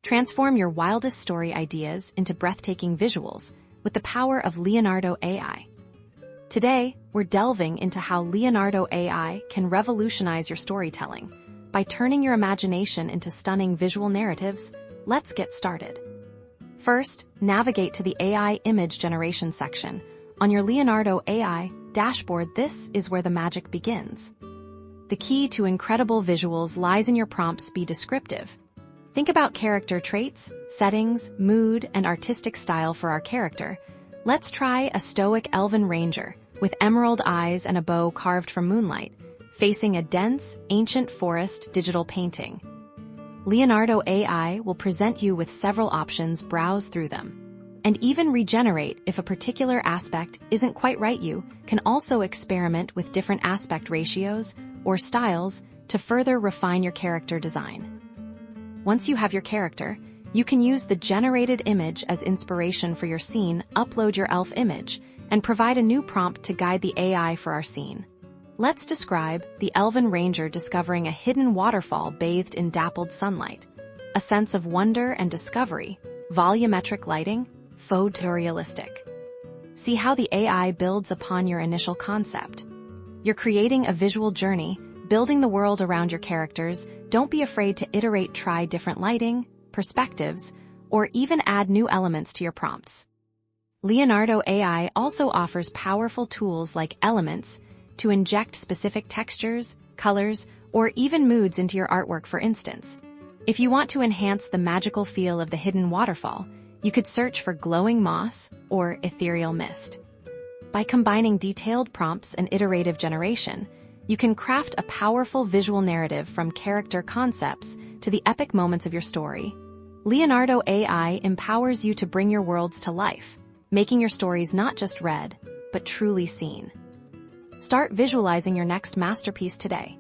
Transform your wildest story ideas into breathtaking visuals with the power of Leonardo AI. Today, we're delving into how Leonardo AI can revolutionize your storytelling. By turning your imagination into stunning visual narratives, let's get started. First, navigate to the AI image generation section. On your Leonardo AI dashboard, this is where the magic begins. The key to incredible visuals lies in your prompts be descriptive. Think about character traits, settings, mood, and artistic style for our character. Let's try a stoic elven ranger with emerald eyes and a bow carved from moonlight, facing a dense, ancient forest digital painting. Leonardo AI will present you with several options. Browse through them and even regenerate if a particular aspect isn't quite right. You can also experiment with different aspect ratios or styles to further refine your character design. Once you have your character, you can use the generated image as inspiration for your scene. Upload your elf image and provide a new prompt to guide the AI for our scene. Let's describe the elven ranger discovering a hidden waterfall bathed in dappled sunlight. A sense of wonder and discovery, volumetric lighting, photorealistic. See how the AI builds upon your initial concept. You're creating a visual journey, building the world around your characters. Don't be afraid to iterate, try different lighting, perspectives, or even add new elements to your prompts. Leonardo AI also offers powerful tools like elements to inject specific textures, colors, or even moods into your artwork. For instance, if you want to enhance the magical feel of the hidden waterfall, you could search for glowing moss or ethereal mist. By combining detailed prompts and iterative generation, you can craft a powerful visual narrative from character concepts to the epic moments of your story. Leonardo AI empowers you to bring your worlds to life, making your stories not just read, but truly seen. Start visualizing your next masterpiece today.